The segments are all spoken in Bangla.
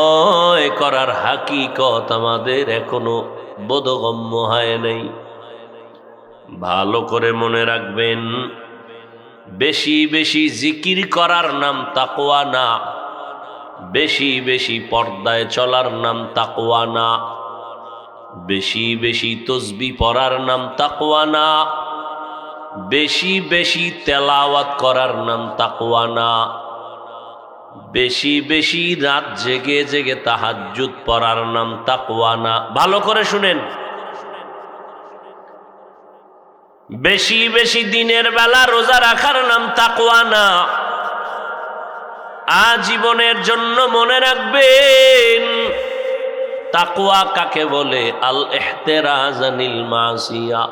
ভয় করার হাকিকত আমাদের এখনো বোধগম্য হয় নাই। ভালো করে মনে রাখবেন, বেশি বেশি জিকির করার নাম তাকওয়া না, বেশি বেশি পর্দায় চলার নাম তাকওয়া না, বেশি বেশি তসবিহ পড়ার নাম তাকওয়া না, বেশি বেশি তেলাওয়াত করার নাম তাকওয়া না, বেশি বেশি রাত জেগে জেগে তাহাজ্জুদ পড়ার নাম তাকওয়া না। ভালো করে শুনেন, বেশি বেশি দিনের বেলা রোজা রাখার নাম তাকওয়া না। আজীবনের জন্য মনে রাখবেন, তাকওয়া কাকে বলে? আল ইহতিরাজ আনিল মাসিয়া,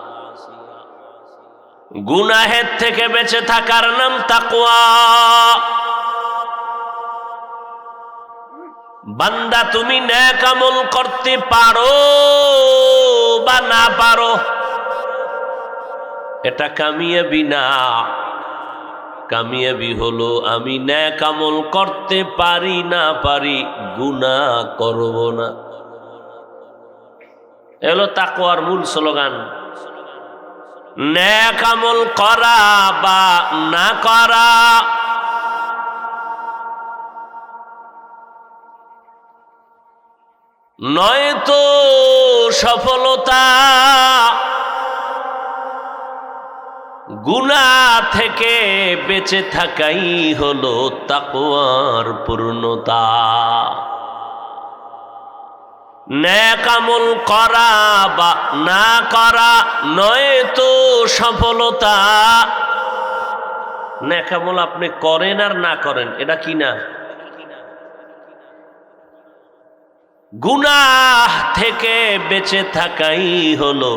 গুনাহের থেকে বেঁচে থাকার নাম তাকওয়া। বান্দা, তুমি নেক আমল করতে পারো বা না পারো, এটা কামিয়াবি না। কামিয়াবি হলো আমি নেক আমল করতে পারি না পারি, গুনাহ করব না। এলো তাকওয়ার মূল স্লোগান। নেক আমল করা বা না করা, নয়তো সফলতা। গুনাহ থেকে বেঁচে থাকাই হলো তাকওয়ার পূর্ণতা। নেক আমল করা বা না করা, নয়তো সফলতা। নেক আমল আপনি করেন আর না করেন, এটা কি না? গুনাহ থেকে বেঁচে থাকাই হলো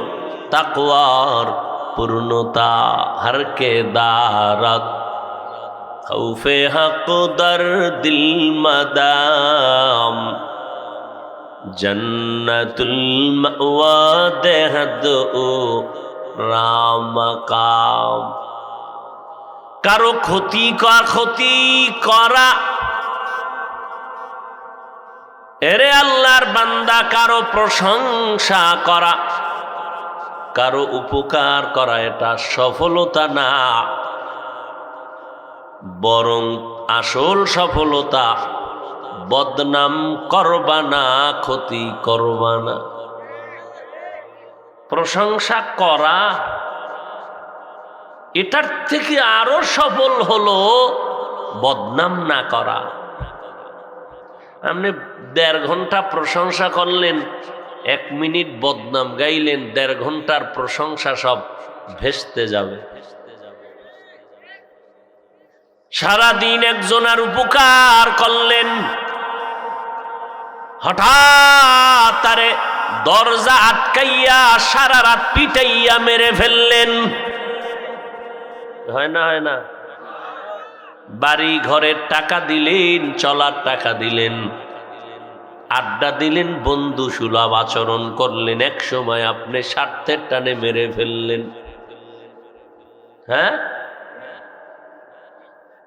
তাকওয়ার পূর্ণতা। হর কে দারাত খৌফে হক দর দিল মদাম, জন্নতুল মাওয়া দেহদ ও রামকাম। কারো ক্ষতি করা, এরে আল্লাহর বান্দা, কারো প্রশংসা করা, কারো উপকার করা, এটা সফলতা না। বরং আসল সফলতা, বদনাম করবা না, ক্ষতি করবা না। প্রশংসা করা, এটার থেকে আরো সফল হলো বদনাম না করা। আপনি 1.5 ঘন্টা প্রশংসা করলেন, 1 মিনিট বদনাম গাইলেন, 1.5 ঘন্টার প্রশংসা সব ভেস্তে যাবে। সারাদিন একজনের উপকার করলেন, হঠাৎ তারে দরজা আটকাইয়া সারা রাত পিটাইয়া মেরে ফেললেন। হয় না? হয় না? বাড়ি ঘরের টাকা দিলেন, চলার টাকা দিলেন, আড্ডা দিলেন, বন্ধু সুলভ আচরণ করলেন, এক সময় আপনি স্বার্থের টানে মেরে ফেললেন। হ্যাঁ?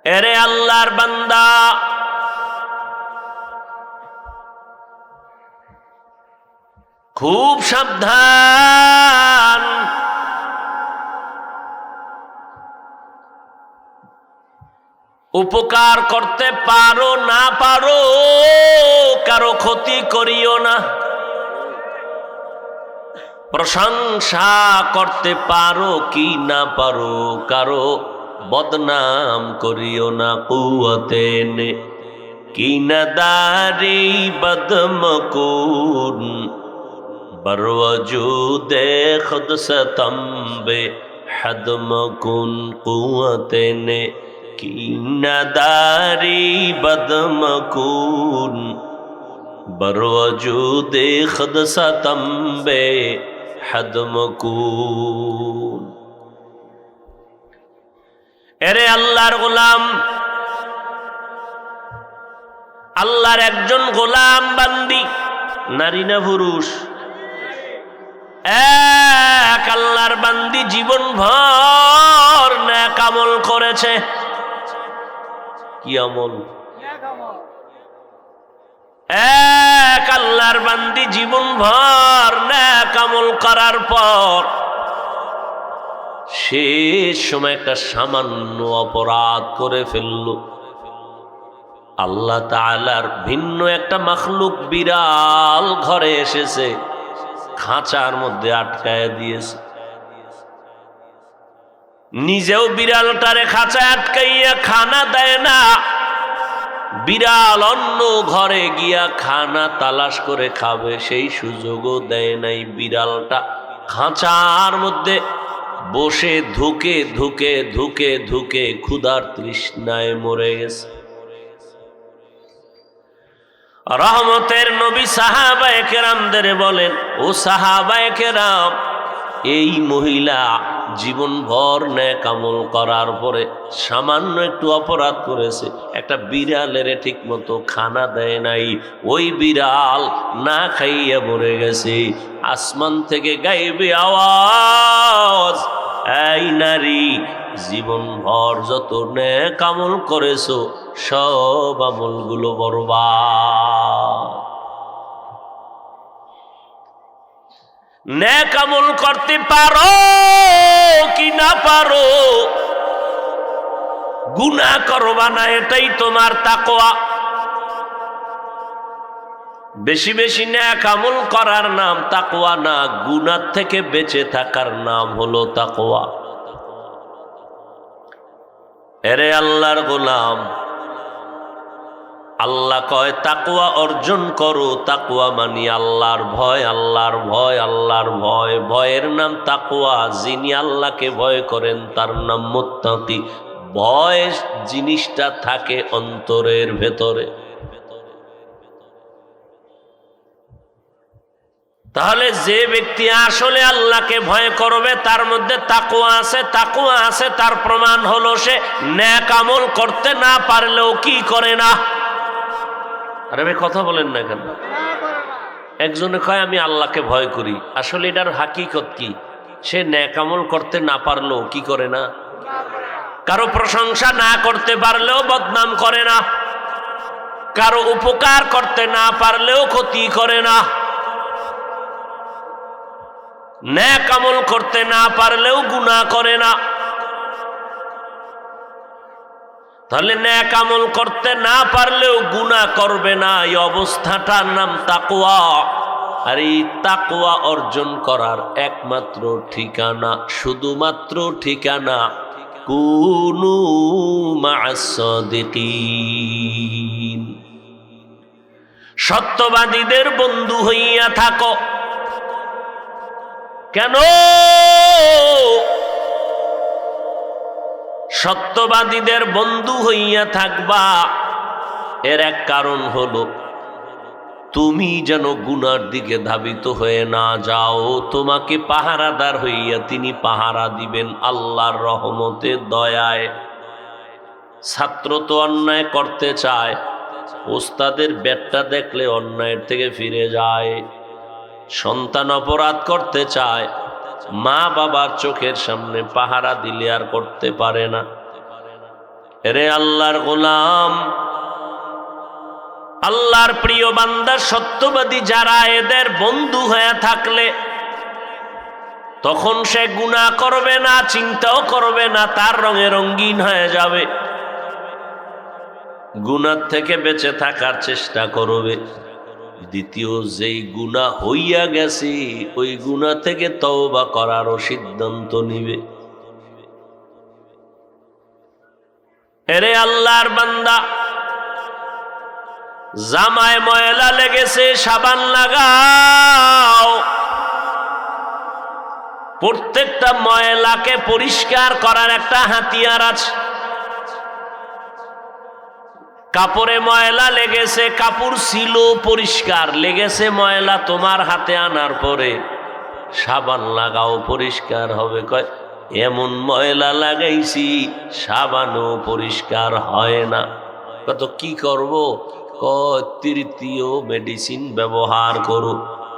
এরে আল্লাহর বান্দা, খুব সাবধান। উপকার করতে পারো না পারো, কারো ক্ষতি করিও না। প্রশংসা করতে পারো কি না পারো, কারো বদনাম করিও না। কুওয়াতে নে কি না দারি বদমকুন, বরওজুদে খুদ সতম্বে হদমকুন। কুওয়াতে নে কি না দারি বদমকুন, বরওজুদে খুদ সতম্বে হদমকুন। এরে আল্লাহর গোলাম, আল্লাহর একজন গোলাম বান্দি, নারী না পুরুষ? এক আল্লাহর বান্দি জীবন ভর নেক আমল করেছে। কি আমল? এক আল্লাহর বান্দি জীবনভর নেক আমল করার পর শেষ সময় একটা সামান্য অপরাধ করে ফেলল, আল্লাহ তাআলার ভিন্ন একটা মাখলুক বিড়াল ঘরে এসেছে, খাঁচার মধ্যে আটকায় দিয়েছে। নিজেও বিড়ালটারে খাঁচায় আটকাইয়া খানা দেয় না, বিড়াল অন্য ঘরে গিয়া খানা তালাশ করে খাবে সেই সুযোগও দেয় নাই। বিড়ালটা খাঁচার মধ্যে বসে ধুকে ধুকে ধুকে ধুকে ক্ষুধার তৃষ্ণায় মরে গেছে। রহমতের নবী সাহাবায়ে কেরামদের বলেন, ও সাহাবায়ে কেরাম, এই মহিলা জীবনভর নেক আমল করার পরে সামান্য একটু অপরাধ করেছে, একটা বিড়ালের ঠিক মতো খানা দেয় নাই, ওই বিড়াল না খাইয়া মরে গেছে। আসমান থেকে গাইবে আওয়াজ, এই নারী, জীবনভর যত নেক আমল করেছো সব আমলগুলো বরবাদ। নেক আমল করতে পারো কি না পারো, গুনাহ করবা না, এটাই তোমার তাকওয়া। বেশি বেশি নেক আমল করার নাম তাকওয়া না, গুনাহ থেকে বেঁচে থাকার নাম হলো তাকওয়া। এরে আল্লাহর গোলাম, আল্লাহ কয় তাকওয়া অর্জন করো। তাকওয়া মানি আল্লাহর ভয়, আল্লাহর ভয়, আল্লাহর ভয়। ভয়ের নাম তাকওয়া। যিনি আল্লাহকে ভয় করেন তার নাম মুত্তাকি। ভয় জিনিসটা থাকে অন্তরের ভেতরে। তাহলে যে ব্যক্তি আসলে আল্লাহকে ভয় করবে তার মধ্যে তাকওয়া আছে। তাকওয়া আছে তার প্রমাণ হলো সে নেক আমল করতে না পারলেও কি করে না। আরে ভাই কথা বলেন না কেন? একজনে কয় আমি আল্লাহকে ভয় করি, আসলে এটার হাকিকত কি? সে নেক আমল করতে না পারলেও কি করে না, কারো প্রশংসা না করতে পারলেও বদনাম করে না, কারো উপকার করতে না পারলেও ক্ষতি করে না, নেক আমল করতে না পারলেও গুনাহ করে না। তাহলে নেক আমল করতে না পারলেও গুনাহ করবে না, এই অবস্থাটার নাম তাকওয়া। আর এই তাকওয়া অর্জন করার একমাত্র ঠিকানা, শুধুমাত্র ঠিকানা, কুনু মা'আস সাদিকিন, সত্যবাদীদের বন্ধু হইয়া থাকো। কেন সত্যবাদীদের বন্ধু হইয়া থাকবা? এর এক কারণ হলো তুমি যেন গুনার দিকে ধাবিত হয়ে না যাও। তোমাকে পাহারাদার হইয়া তিনি পাহারা দিবেন আল্লাহর রহমতে, দয়ায়। ছাত্র তো অন্যায় করতে চায়, ওস্তাদের ব্যাটটা দেখলে অন্যায়ের থেকে ফিরে যায়। সন্তান অপরাধ করতে চায়, মা বাবার চোখের সামনে পাহারা দিলে আর করতে পারে না। এরে আল্লাহর গোলাম, আল্লাহর প্রিয় বান্দা সত্যবাদী যারা, এদের বন্ধু হয়ে থাকলে তখন সে গুনাহ করবে না, চিন্তাও করবে না, তার রঙে রঙিন হয়ে যাবে। গুনাহ থেকে বেঁচে থাকার চেষ্টা করবে। দ্বিতীয়, যেই গুনাহ হইয়া গেছে ওই গুনাহ থেকে তওবা করারও সিদ্ধান্ত নিবে। এরে আল্লাহর বান্দা, জামায় ময়লা লেগেছে, সাবান লাগাও। প্রত্যেকটা ময়লাকে পরিষ্কার করার একটা হাতিয়ার আছে। কাপড়ে ময়লা লেগেছে, কাপড় ছিল পরিষ্কার, লেগেছে ময়লা, তোমার হাতে আনার পরে সাবান লাগাও, পরিষ্কার হবে। কয় এমন ময়লা লাগাইছি সাবানও পরিষ্কার হয় না। কত কি করব? কয় তৃতীয় মেডিসিন ব্যবহার করো,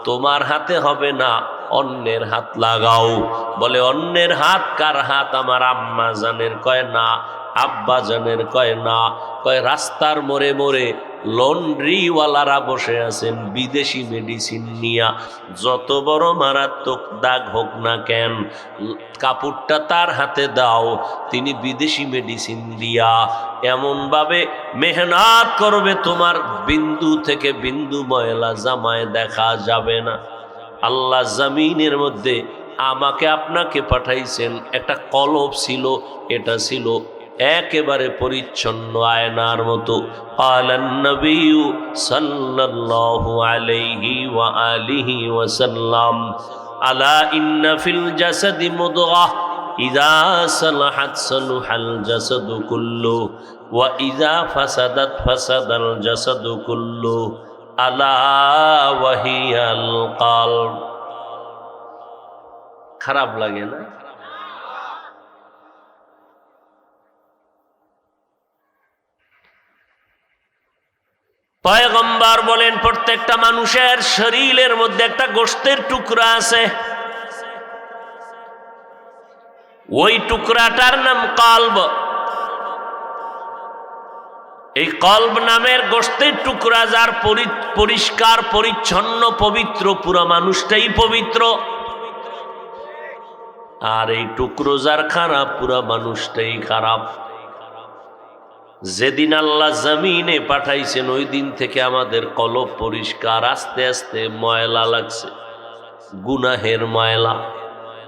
তোমার হাতে হবে না, অন্যের হাত লাগাও। বলে অন্যের হাত কার হাত? আমার আম্মা জানের। কয় না। আব্বা জানের? কয় না। কয় রাস্তার মোড়ে মোড়ে লন্ড্রিওয়ালারা বসে আছেন বিদেশি মেডিসিন নিয়া, যত বড় মারাত্মক দাগ হোক না কেন, কাপড়টা তার হাতে দাও, তিনি বিদেশি মেডিসিন দিয়া এমনভাবে মেহনত করবে তোমার বিন্দু থেকে বিন্দু ময়লা জামায় দেখা যাবে না। আল্লাহ জমিনের মধ্যে আমাকে আপনাকে পাঠাইছেন, একটা কলব ছিল, এটা ছিল একেবারে পরিচ্ছন্ন আয়নার মতো। আলান নবী সাল্লাল্লাহু আলাইহি ওয়া আলিহি ওয়াসাল্লাম, আলা ইন্না ফিল জাসাদি মুদগাহ ইযা সালাহাত সালাহাল জাসাদু কুল্লু ওয়া ইযা ফাসাদাত ফাসাদাল জাসাদু কুল্লু আলা ওয়া হিয়াল কলব। খারাপ লাগে না? পয়গম্বর বলেন প্রত্যেকটা মানুষের শরীরের মধ্যে একটা গোশতের টুকরা আছে, ওই টুকরাটার নাম কলব। এই কলব নামের গোশতের টুকরা যার পরিষ্কার পরিচ্ছন্ন পবিত্র, পুরো মানুষটাই পবিত্র। আর এই টুকরো যার খারাপ, পুরো মানুষটাই খারাপ। যেদিন আল্লাহ জমিনে পাঠাইছেন ওই দিন থেকে আমাদের কলব পরিষ্কার, আস্তে আস্তে ময়লা লাগছে, গুনাহের ময়লা।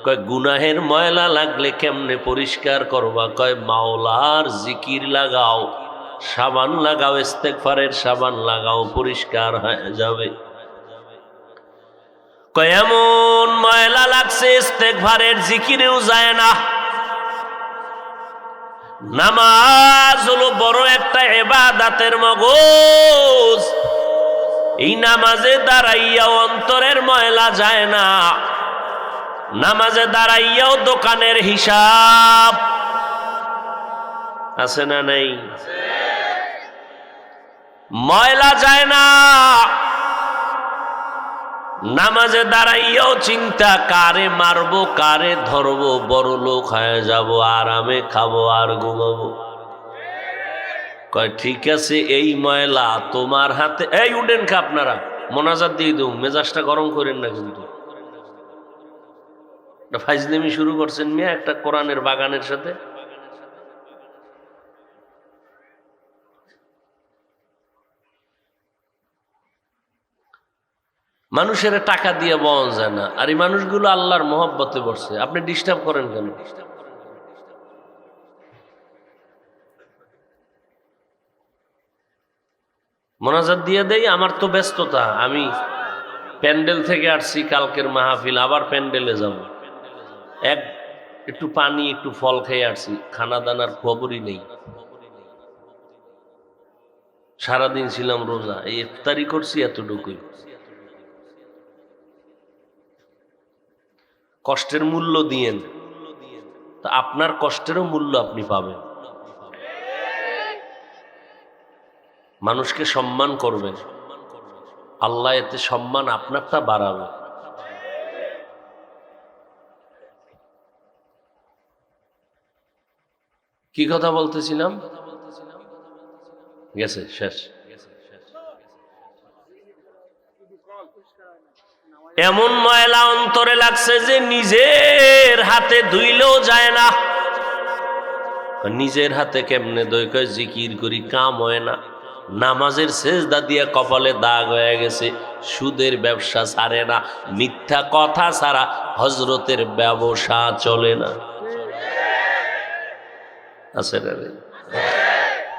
কয় গুনাহের ময়লা লাগলে কেমনে পরিষ্কার করবা? কয় মাওলার জিকির লাগাও, সাবান লাগাও, ইস্তেগফারের সাবান লাগাও, পরিষ্কার হয়ে যাবে। কয় এমন ময়লা লাগছে ইস্তেগফারের জিকিরেও যায় না। নামাজ হলো বড় একটা ইবাদতের মগজ, এই নামাজে দাঁড়াইয়াও অন্তরের ময়লা যায় না, নামাজে দাঁড়াইয়াও দোকানের হিসাব আছে না নেই? ময়লা যায় না। নামাজে দাঁড়াইয়াও চিন্তা, কারে মারবো, কারে ধরবো, বড় লোক হয়ে যাবো, আরামে খাবো আর ঘুমাবো। কয় ঠিক আছে, এই ময়লা তোমার হাতে। এই উঠেন খা, আপনারা মোনাজাত দিয়ে দেব, মেজাজটা গরম করেন না কিন্তু। ফাইজলামি শুরু করছেন মিয়া একটা কোরআনের বাগানের সাথে। মানুষের টাকা দিয়ে বল যায় না, আর এই মানুষগুলো আল্লাহর মহব্বতে বসছে, আপনি ডিস্টার্ব করেন কেন? মোনাজাত দিয়ে দেই, আমার তো ব্যস্ততা, আমি প্যান্ডেল থেকে আসছি, কালকের মাহফিল, আবার প্যান্ডেলে যাব, একটু পানি একটু ফল খেয়ে আসছি, খানা দানার খবরই নেই। সারাদিন ছিলাম রোজা, এই ইফতারি করছি এতটুকুই। কষ্টের মূল্য দিয়েন, তা আপনার কষ্টেরও মূল্য আপনি পাবেন। মানুষকে সম্মান করবেন, আল্লাহ এতে সম্মান আপনারটা বাড়াবে। কি কথা বলতেছিলাম? গেছে শেষ। এমন ময়লা অন্তরে লাগছে যে নিজের হাতে ধুইলেও যায় না। নিজের হাতে কেমনে ধুই? কয় জিকির করি, কাম হয় না। নামাজের সেজদা দিয়ে কপালে দাগ হয়ে গেছে, সুদের ব্যবসা ছাড়ে না, মিথ্যা কথা ছাড়া হজরতের ব্যবসা চলে না। আছে রে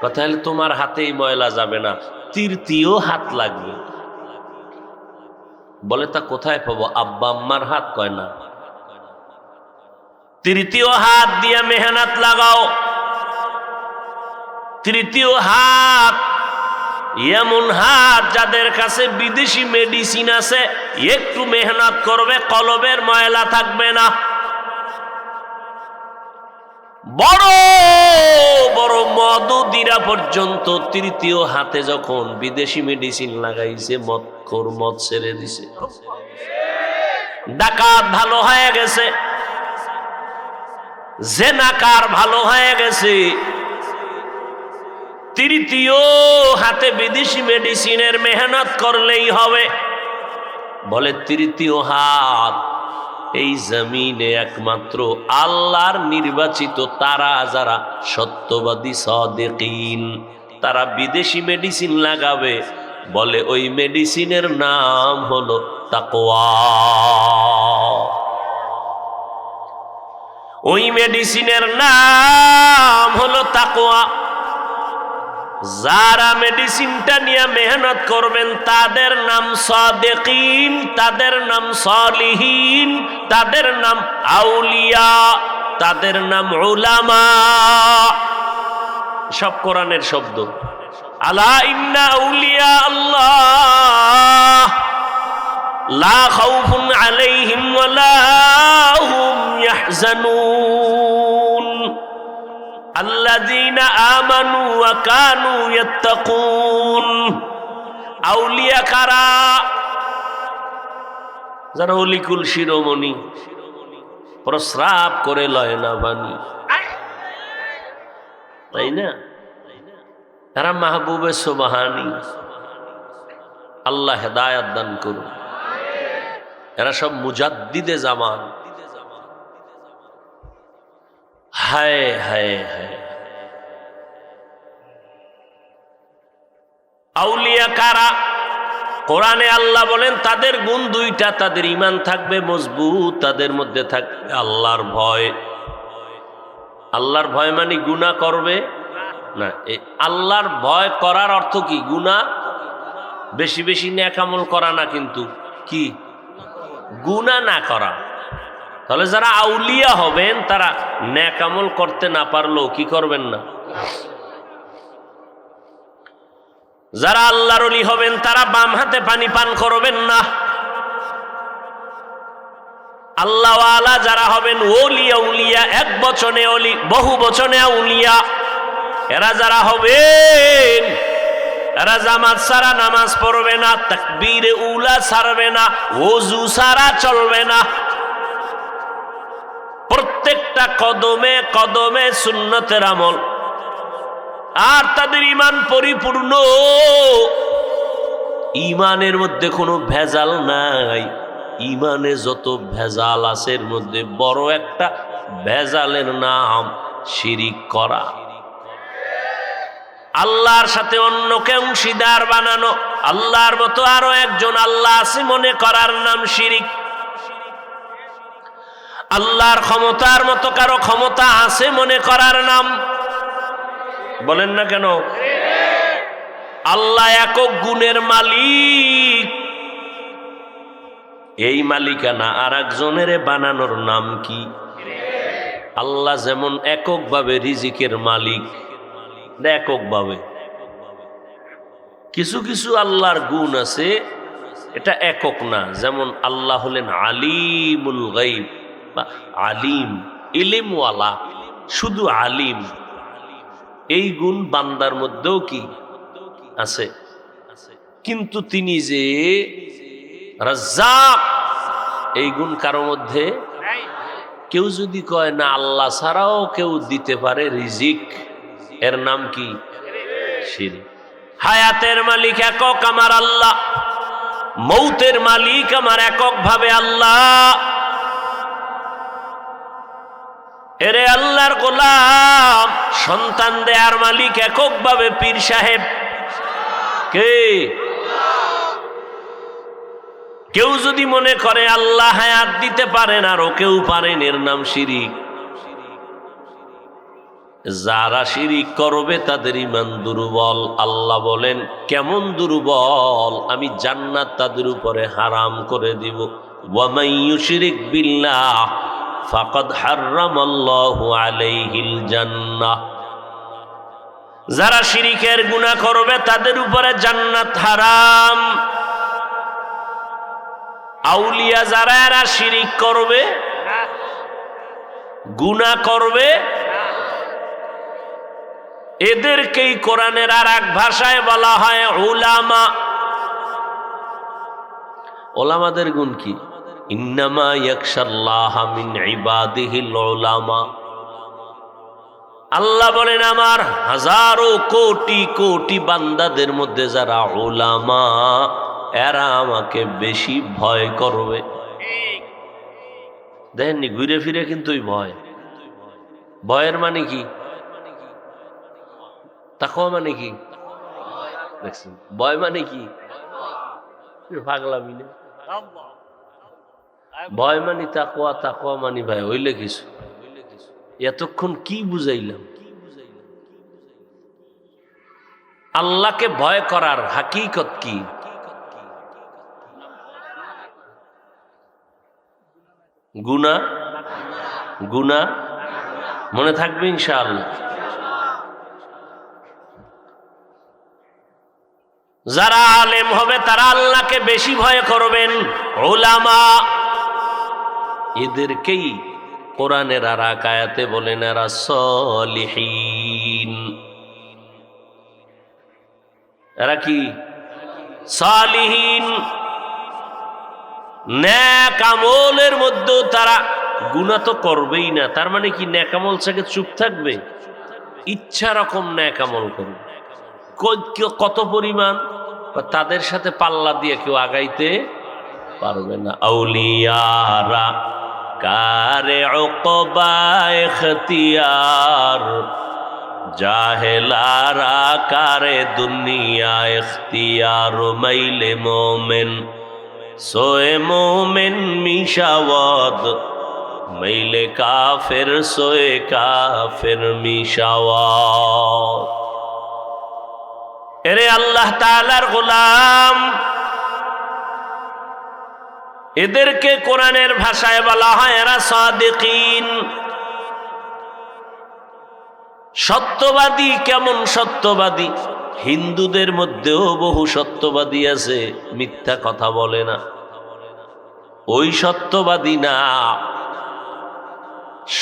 কথা হলে তোমার হাতেই ময়লা যাবে না, তৃতীয় হাত লাগবে। বলে তা কোথায় পাবো? আব্বা আম্মার হাত। কয় না, তৃতীয় হাত দিয়ে মেহনত লাগাও। তৃতীয় হাত এমন হাত যাদের কাছে বিদেশি মেডিসিন আছে, একটু মেহনত করবে, কলবের ময়লা থাকবে না। বড় বড় মদুদিরা পর্যন্ত তৃতীয় হাতে যখন বিদেশি মেডিসিন লাগাইছে, মদখোর মদ ছেড়ে দিছে, ডাকাত ভালো হয়ে গেছে, জেনাকার ভালো হয়ে গেছে, তৃতীয় হাতে বিদেশি মেডিসিনের মেহনত করলেই হবে। বলে তৃতীয় হাত এই জমিনে একমাত্র আল্লাহর নির্বাচিত তারা যারা সত্যবাদী সাদিকিন তারা বিদেশি মেডিসিন লাগাবে। বলে ওই মেডিসিনের নাম হলো তাকওয়া। ওই মেডিসিনের নাম হলো তাকওয়া। যারা মেডিসিনটা নিয়ে মেহনত করবেন তাদের নাম সাদিকিন, তাদের নাম সালিহিন, তাদের নাম আউলিয়া, তাদের নাম উলামা। সব কোরআনের শব্দ। আলা ইন্না আউলিয়া আল্লাহ লা খাউফুন আলাইহিম ওয়ালা হুম ইয়াহজানুন আল্লাযীনা আমানু ওয়া কানু ইয়াত্তাকুন। আউলিয়া কারা? যারা অলিকুল শিরোমণি, প্রস্রাব করে লয় না বাণী, তাই না? তারা মাহবুবে সুবহানী। আল্লাহ হেদায়াত দান করুন। এরা সব মুজাদ্দিদে জামান। হায় হায় হায়। আউলিয়া কারা? কোরআনে আল্লাহ বলেন তাদের গুণ দুইটা, তাদের ঈমান থাকবে মজবুত, তাদের মধ্যে থাকবে আল্লাহর ভয়। আল্লাহর ভয় মানে গুনাহ করবে না। আল্লাহর ভয় করার অর্থ কি? গুনাহ বেশি বেশি নেক আমল করা না, কিন্তু কি গুনাহ না করা। তাহলে যারা আউলিয়া হবেন তারা নেক আমল করতে না পারলেও কি করবেন না। যারা আল্লাহর ওলি হবেন তারা বাম হাতে পানি পান করবেন না। আল্লাহওয়ালা যারা হবেন ওলি আউলিয়া, এক বচনে ওলি বহু বচনে আউলিয়া, এরা যারা হবেন এরা জামাত ছাড়া নামাজ পড়বে না, তাকবীরে উলা ছাড়বে না, ওযু ছাড়া চলবে না, প্রত্যেকটা কদমে কদমে সুন্নতের আমল। আর তাদের ঈমান পরিপূর্ণ, ঈমানের মধ্যে কোনো ভেজাল নাই। ঈমানে যত ভেজাল আছে এর মধ্যে বড় একটা ভেজালের নাম শিরিক করা। আল্লাহর সাথে অন্যকে অংশীদার বানানো, আল্লাহর মতো আরো একজন আল্লাহ আছে মনে করার নাম শিরিক। আল্লাহর ক্ষমতার মতো কারো ক্ষমতা আছে মনে করার নাম, বলেন না কেন? আল্লাহ একক গুণের মালিক, এই মালিকানা আর একজনের বানানোর নাম কি? আল্লাহ যেমন এককভাবে রিজিকের মালিক, এককভাবে। কিছু কিছু আল্লাহর গুণ আছে এটা একক না, যেমন আল্লাহ হলেন আলিমুল গায়ব বা আলিম, ইলমওয়ালা, শুধু আলিম। এই গুণ বান্দার মধ্যেও কি আছে, কিন্তু তিনি যে রাজ্জাক এই গুণ কারো মধ্যে। কেউ যদি কয় না আল্লাহ ছাড়াও কেউ দিতে পারে রিজিক, এর নাম কি? শিরক। হায়াতের মালিক একক আমার আল্লাহ, মৌতের মালিক আমার একক ভাবে আল্লাহ। এরে আল্লাহর গোলাম, সন্তান দেয়ার মালিক একক ভাবে পীর সাহেব কে? কেউ যদি মনে করে আল্লাহ হায়াত দিতে পারেন আর ও কেউ পারেন, এর নাম শিরিক। যারা শিরিক করবে তাদের ঈমান দুর্বল। আল্লাহ বলেন কেমন দুর্বল? আমি জান্নাত তাদের উপরে হারাম করে দিব। ওয়া মান ইউশরিক বিল্লাহ ফাকাদ হারামাল্লাহু আলাইহিল জান্নাহ। যারা শিরিকের গুনাহ করবে তাদের উপরে জান্নাত হারাম। আউলিয়া যারা এরা শিরিক করবে, গুনাহ করবে, এদেরকেই কোরআনের আর এক ভাষায় বলা হয় উলামা। ওলামাদের গুণ কি? ইন্নামা ইয়াখশাল্লাহা মিন ইবাদিহিল উলামা। আল্লাহ বলেন আমার হাজারো কোটি কোটি বান্দাদের মধ্যে যারা উলামা এরা আমাকে বেশি ভয় করবে। দেখেননি ঘুরে ফিরে কিন্তু ওই ভয়, ভয়ের মানে কি? তাকওয়া মানে কি? দেখছেন ভয় মানে কি? পাগলামি না। ভয় মানি তাকওয়া, তাকওয়া মানি ভাই হইলে কিছু। এতক্ষণ কি বুঝাইলাম? আল্লাহকে ভয় করার হাকিকত কি? গুনাহ, গুনাহ মনে থাকবে ইনশাআল্লাহ। যারা আলেম হবে তারা আল্লাহকে বেশি ভয় করবেন। উলামা এদেরকেই কোরআনের আর এক আয়াতে বলেন এরা সলিহিন। এরা কি? সালিহিন। নেক আমলের মধ্যেও তারা গুনাহ তো করবেই না, তার মানে কি নেক আমল থেকে চুপ থাকবে? ইচ্ছা রকম নেক আমল করবে। কত পরিমাণ? তাদের সাথে পাল্লা দিয়ে কেউ আগাইতে পারবে না। আউলিয়ারা কারে উকবা ইখতিয়ার, জাহেলারা কারে দুনিয়া ইখতিয়ার। মাইলে মোমেন সোয়ে মোমেন মিশাওয়াদ, মাইলে কাফের সোয়ে কাফের মিশাওয়াদ। এরে আল্লাহ তাআলার গোলাম, এদেরকে কোরআনের ভাষায় বলা হয় এরা সাদিকিন। সত্যবাদী। কেমন সত্যবাদী? হিন্দুদের মধ্যেও বহু সত্যবাদী আছে, মিথ্যা কথা বলে না। ওই সত্যবাদী না।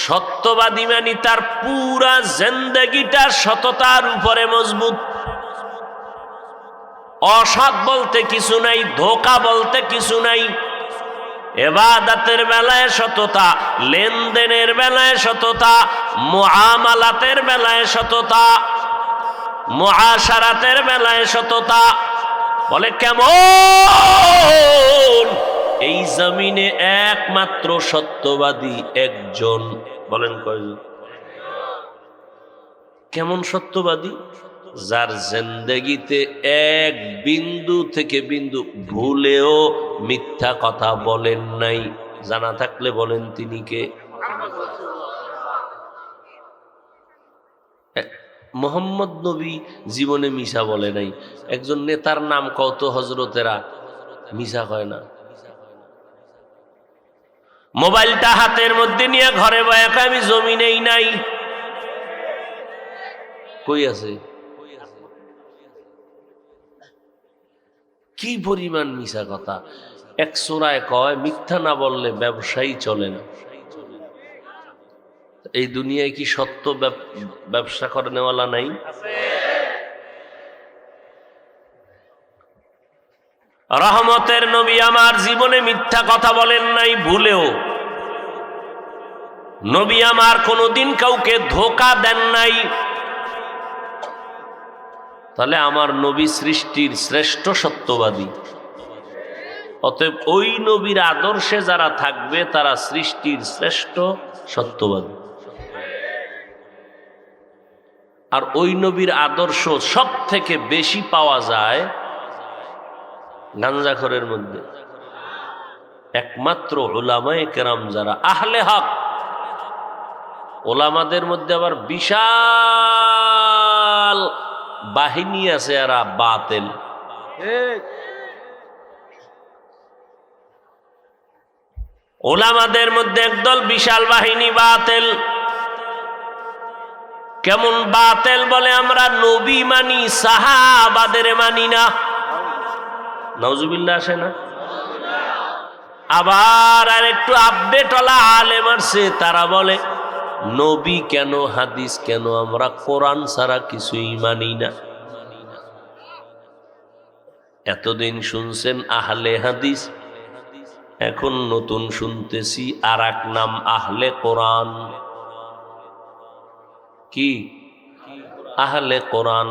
সত্যবাদী মানে তার পুরা জিন্দেগিটা সততার উপরে মজবুত। অসৎ বলতে কিছু নাই, ধোঁকা বলতে কিছু নাই। ইবাদতের বেলায় সততা, লেনদেনের বেলায় সততা, মুআমালাতের বেলায় সততা, মুআশারাতের বেলায় সততা। বলে কেমন? এই জমিনে একমাত্র সত্যবাদী একজন। বলেন কয়জন? কেমন সত্যবাদী? যার জিন্দেগিতে এক বিন্দু থেকে বিন্দু ভুলেও মিথ্যা কথা বলেন নাই। জানা থাকলে বলেন তিনি কে? মুহাম্মদ নবী জীবনে মিশা বলে নাই। একজন নেতার নাম কত হযরতেরা মিশা কয় না। মোবাইলটা হাতের মধ্যে নিয়ে ঘরে বয়া আমি জমিনেই নাই, কই আছে? কি পরিমাণ মিশা কথা! এক সূরায় কয় মিথ্যা না বললে ব্যবসায়ী চলে না। এই দুনিয়ায় কি সত্য ব্যবসা করেনেওয়ালা নাই? রহমতের নবী আমার জীবনে মিথ্যা কথা বলেন নাই ভুলেও। নবী আমার কোনোদিন কাউকে ধোঁকা দেন নাই। তাহলে আমার নবী সৃষ্টির শ্রেষ্ঠ সত্যবাদী। অতএব ওই নবীর আদর্শে যারা থাকবে তারা সৃষ্টির শ্রেষ্ঠ সত্যবাদী। আর ওই নবীর আদর্শ সব থেকে বেশি পাওয়া যায় গাঞ্জাখোরের মধ্যে। একমাত্র উলামায়ে কেরাম যারা আহলে হক, ওলামাদের মধ্যে আবার বিশাল বাহিনী আছে, এরা বাতিল। ওলামাদের মধ্যে একদল বিশাল বাহিনী বাতিল। কেমন বাতিল? বলে আমরা নবী মানি, সাহাবাদের মানি না। নাউজুবিল্লাহ আসে না? আবার আর একটু আপডেট ওলা আলেম আসছে, তারা বলে নবী কেন, হাদিস কেন, আমরা কোরআন ছাড়া কিছুই মানি না। এতদিন শুনছেন আহলে হাদিস, এখন নতুন শুনতেছি আর এক নাম আহলে কোরআন। কি আহলে কোরআন।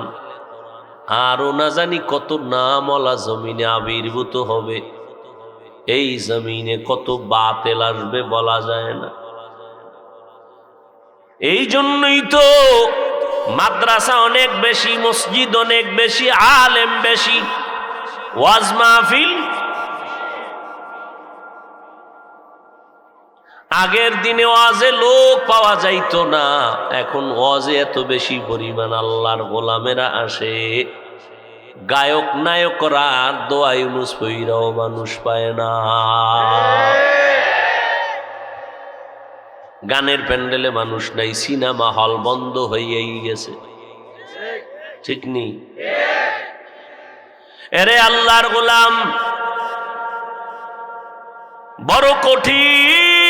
আরো না জানি কত নামওয়ালা জমিনে আবির্ভূত হবে। এই জমিনে কত বাতিল আসবে বলা যায় না। এই জন্যই তো মাদ্রাসা অনেক বেশি, মসজিদ অনেক বেশি, আলেম বেশি, ওয়াজ মাহফিল। আগের দিনে ওয়াজে লোক পাওয়া যাইতো না, এখন ওয়াজে এত বেশি পরিমাণ আল্লাহর গোলামেরা আসে। গায়ক নায়করা দোয়া ইউনুস পইরাও মানুষ পায় না। গানের প্যান্ডেলে মানুষ নাই, সিনেমা হল বন্ধ হয়েই গেছে, ঠিক নেই? এরে আল্লাহর গোলাম, বড় কঠিন।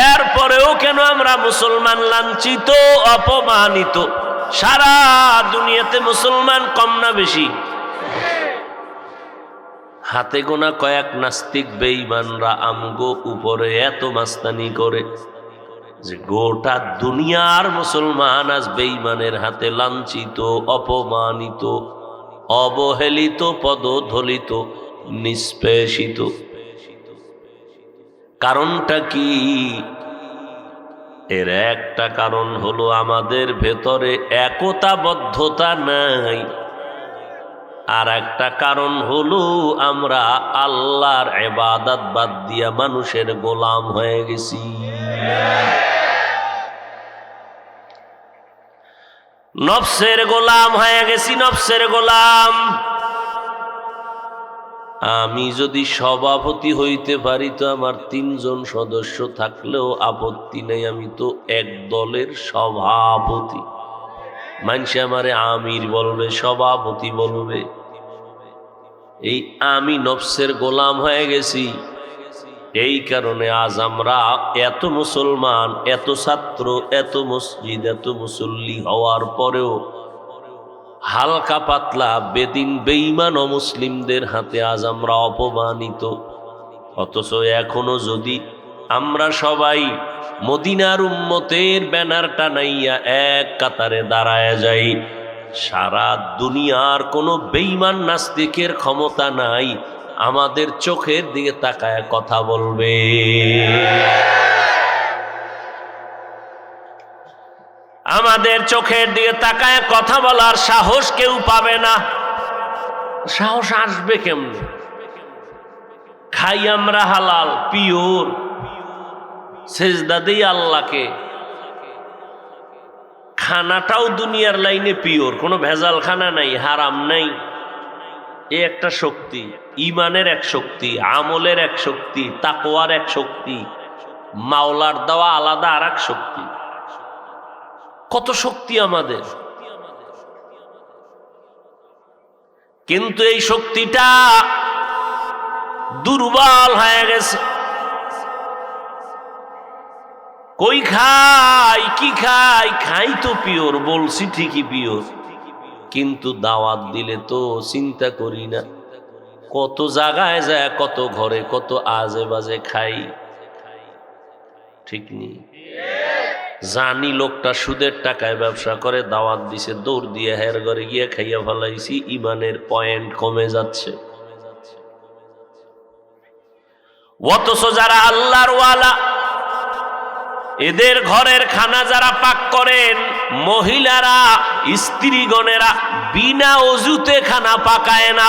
এরপরেও কেন আমরা মুসলমান লাঞ্ছিত, অপমানিত? সারা দুনিয়াতে মুসলমান কম না বেশি? হাতে গোনা কয়েক নাস্তিক বেঈমানরা আমগো উপরে এত মাস্তানি করে যে গোটা দুনিয়ার মুসলমান আজ বেঈমানের হাতে লাঞ্ছিত, অপমানিত, অবহেলিত, পদধলিত, নিষ্পেষিত। কারণটা কি? এর একটা কারণ হলো আমাদের ভেতরে একতাবদ্ধতা নাই, আর একটা কারণ হলো আমরা আল্লাহর ইবাদত বাদ দিয়া মানুষের গোলাম হয়ে গেছি। নফসের গোলাম হয়ে গেছি, নফসের গোলাম। আমি যদি সভাপতি হইতে পারি তো আমার 3 জন সদস্য থাকলেও আপত্তি নেই, আমি তো এক দলের সভাপতি। মানুষে আমারে আমির বলবে, সভাপতি বলবে। এই আমি নফসের গোলাম হয়ে গেছি। এই কারণে আজ আমরা এত মুসলমান, এত ছাত্র, এত মসজিদ, এত মুসল্লি হওয়ার পরেও হালকা পাতলা বেদিন বেঈমান অমুসলিমদের হাতে আজ আমরা অপমানিত। অথচ এখনো যদি আমরা সবাই মদিনার উম্মতের ব্যানার টানাইয়া এক কাতারে দাঁড়ায় যাই, সারা দুনিয়ার কোনো বেঈমান নাস্তিকের ক্ষমতা নাই আমাদের চোখের দিকে তাকায় কথা বলবে। আমাদের চোখের দিকে তাকায় কথা বলার সাহস কেউ পাবে না। সাহস আসবে কেমনে? খাই আমরা হালাল, পিওর, সেজদা দেই আল্লাহকে, খানাটাও দুনিয়ার লাইনে পিওর, কোনো ভেজাল খানা নাই, হারাম নাই। এ একটা শক্তি, ইমানের এক শক্তি, আমলের এক শক্তি, তাকওয়ার এক শক্তি, মাওলার দেওয়া আলাদা আর এক শক্তি। কত শক্তি আমাদের! কিন্তু এই শক্তিটা দুর্বল হয়ে গেছে। কই খাই, কি খাই? খাই তো পিওর, বলছি ঠিকই পিওর, কিন্তু দাওয়াত দিলে তো চিন্তা করি না কত জায়গায় যায়, কত ঘরে, কত আজে বাজে খাই, ঠিক নেই? জানি লোকটা সুদের টাকায় ব্যবসা করে, দাওয়াত দিছে, দৌড় দিয়ে হের ঘরে গিয়ে খাইয়া ফেলাইছি, ইমানের পয়েন্ট কমে যাচ্ছে। অথচ যারা আল্লাহর ওয়ালা, এদের ঘরের খানা যারা পাক করেন, মহিলারা, স্ত্রীগণেরা বিনা অজুতে খানা পাকায় না।